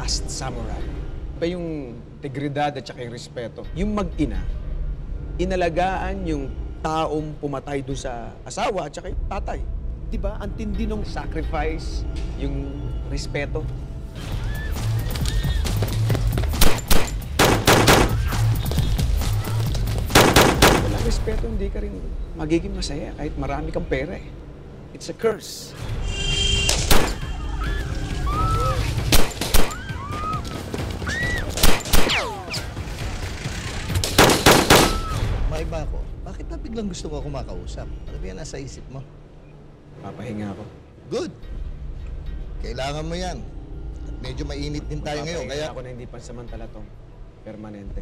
Last Samurai. Iba yung integridad at saka yung respeto. Yung mag-ina, inalagaan yung taong pumatay doon sa asawa at saka yung tatay. Diba? Ang tindi ng sacrifice, yung respeto. Walang respeto, hindi ka rin magiging masaya kahit marami kang pera eh. It's a curse. Maiba ako. Bakit ba biglang gusto mo ako makausap? Ano ba yan nasa isip mo? Papahinga ako. Good. Kailangan mo yan. At medyo mainit din tayo ngayon, Papahinga kaya... ako na hindi pansamantala tong permanente.